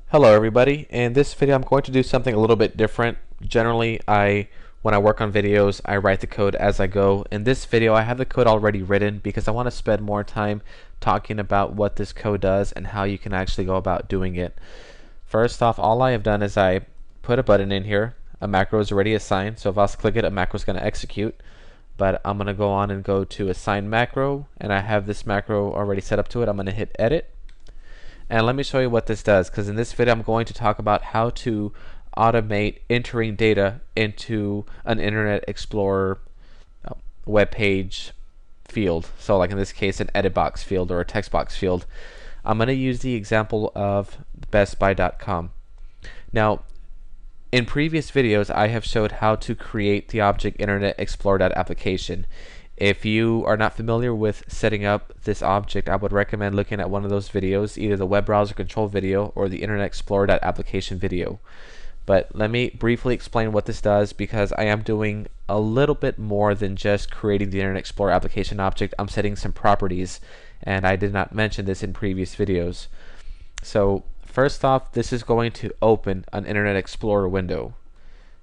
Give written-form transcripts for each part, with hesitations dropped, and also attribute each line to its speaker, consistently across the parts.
Speaker 1: Hello everybody. In this video I'm going to do something a little bit different. Generally when I work on videos I write the code as I go. In this video I have the code already written because I want to spend more time talking about what this code does and how you can actually go about doing it. First off, all I have done is I put a button in here. A macro is already assigned, so if I was to click it, a macro is going to execute. But I'm going to go on and go to assign macro, and I have this macro already set up to it. I'm going to hit edit. And let me show you what this does, because in this video I'm going to talk about how to automate entering data into an Internet Explorer web page field. So like in this case an edit box field or a text box field. I'm going to use the example of bestbuy.com. Now in previous videos I have showed how to create the object Internet Explorer.application. If you are not familiar with setting up this object, I would recommend looking at one of those videos, either the web browser control video or the Internet Explorer.application video. But let me briefly explain what this does, because I am doing a little bit more than just creating the Internet Explorer application object. I'm setting some properties, and I did not mention this in previous videos. So first off, this is going to open an Internet Explorer window.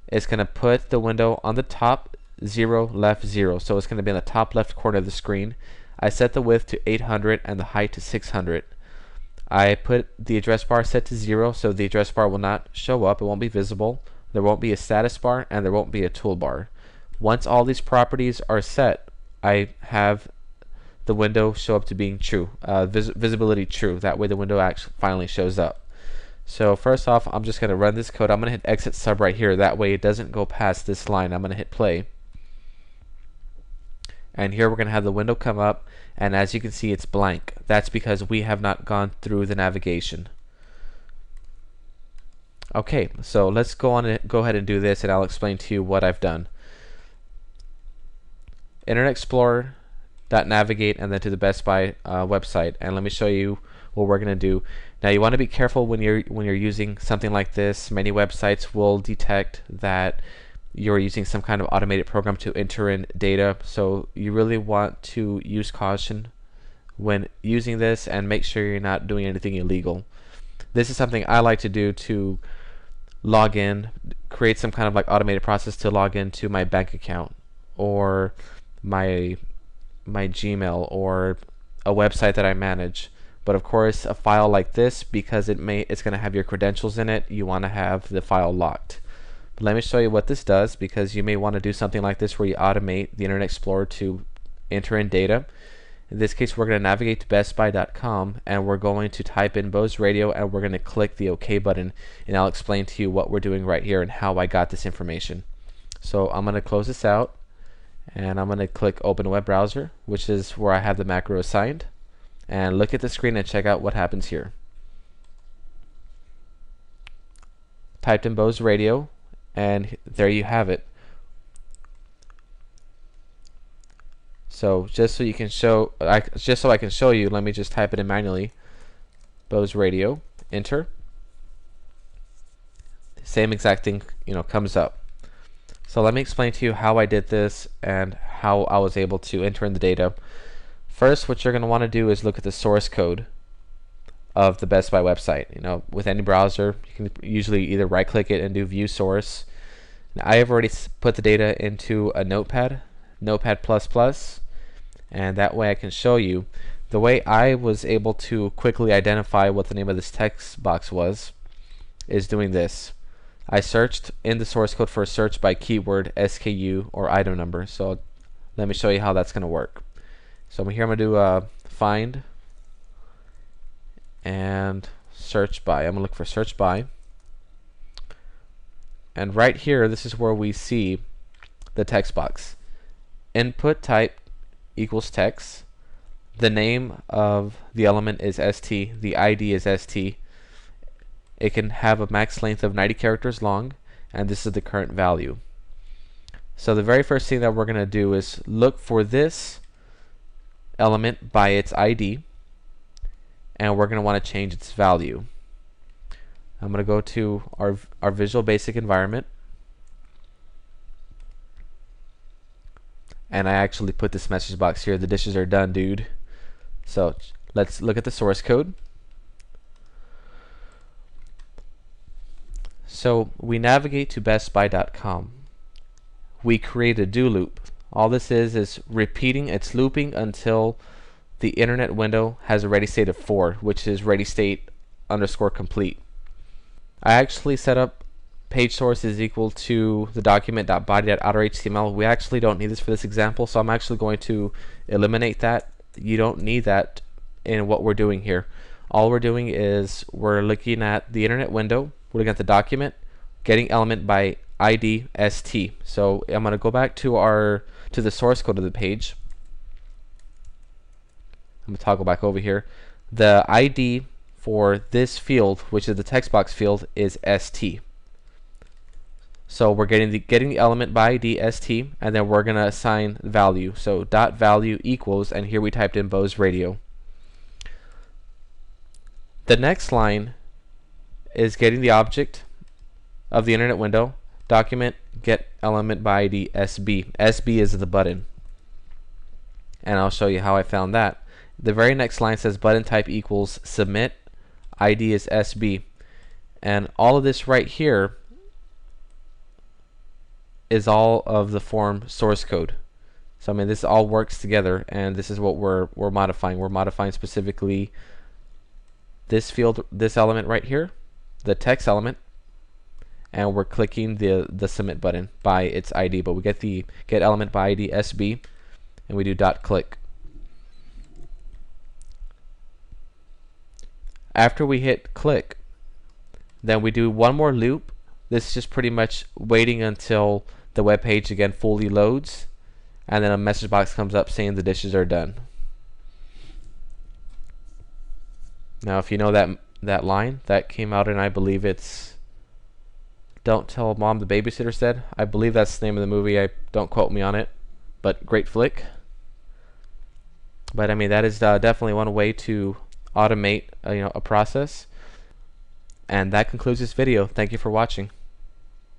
Speaker 1: It's going to put the window on the top 0 left 0, so it's going to be in the top left corner of the screen. I set the width to 800 and the height to 600. I put the address bar set to 0, so the address bar will not show up, it won't be visible. There won't be a status bar and there won't be a toolbar. Once all these properties are set, I have the window show up to being true, visibility true. That way the window actually finally shows up. So first off, I'm just going to run this code. I'm going to hit exit sub right here. That way it doesn't go past this line. I'm going to hit play. And here we're going to have the window come up, and as you can see it's blank. That's because we have not gone through the navigation. Okay, so let's go ahead and do this, and I'll explain to you what I've done. Internet Explorer .navigate and then to the Best Buy website, and let me show you what we're going to do. Now you want to be careful when you're using something like this. Many websites will detect that you're using some kind of automated program to enter in data, so you really want to use caution when using this and make sure you're not doing anything illegal. This is something I like to do to log in, create some kind of like automated process to log into my bank account or my Gmail or a website that I manage. But of course, a file like this, because it's going to have your credentials in it, you want to have the file locked. But let me show you what this does, because you may want to do something like this where you automate the Internet Explorer to enter in data. In this case, we're going to navigate to bestbuy.com, and we're going to type in Bose Radio, and we're going to click the OK button, and I'll explain to you what we're doing right here and how I got this information. So I'm going to close this out, and I'm going to click Open Web Browser, which is where I have the macro assigned, and look at the screen and check out what happens here. Typed in Bose Radio, and there you have it. So just so I can show you, let me just type it in manually. Bose Radio, enter. Same exact thing, comes up. So let me explain to you how I did this and how I was able to enter in the data. First, what you're going to want to do is look at the source code of the Best Buy website. With any browser, you can usually either right-click it and do View Source. Now, I have already put the data into a Notepad, Notepad++, and that way I can show you. The way I was able to quickly identify what the name of this text box was is doing this. I searched in the source code for a search by keyword, SKU, or item number. So let me show you how that's going to work. So here I'm going to do find and search by. I'm going to look for search by. And right here, this is where we see the text box. Input type equals text. The name of the element is ST. The ID is ST. It can have a max length of 90 characters long, and this is the current value. So the very first thing that we're going to do is look for this element by its ID, and we're going to want to change its value. I'm going to go to our Visual Basic environment, and I actually put this message box here: the dishes are done, dude. So let's look at the source code. So we navigate to bestbuy.com. We create a do loop. All this is repeating, it's looping until the internet window has a ready state of 4, which is ready state underscore complete. I actually set up page source is equal to the document.body.outer.html. We actually don't need this for this example, so I'm actually going to eliminate that. You don't need that in what we're doing here. All we're doing is we're looking at the internet window, we're looking at the document, getting element by ID st. So I'm going to go back to the source code of the page. I'm going to toggle back over here. The ID for this field, which is the text box field, is st. So we're getting the element by ID st, and then we're going to assign value. So dot value equals, and here we typed in Bose Radio. The next line is getting the object of the internet window, document get element by ID SB. SB is the button, and I'll show you how I found that. The very next line says button type equals submit, ID is SB, and all of this right here is all of the form source code. So I mean, this all works together, and this is what we're modifying. We're modifying specifically this field, this element right here, the text element, and we're clicking the submit button by its ID. But we get the get element by ID SB, and we do dot click. After we hit click, then we do one more loop. This is just pretty much waiting until the web page again fully loads, and then a message box comes up saying the dishes are done. Now, if you know that line that came out, and I believe it's "Don't Tell Mom the Babysitter Said." I believe that's the name of the movie. Don't quote me on it, but great flick. But I mean, that is definitely one way to automate a process. And that concludes this video. Thank you for watching.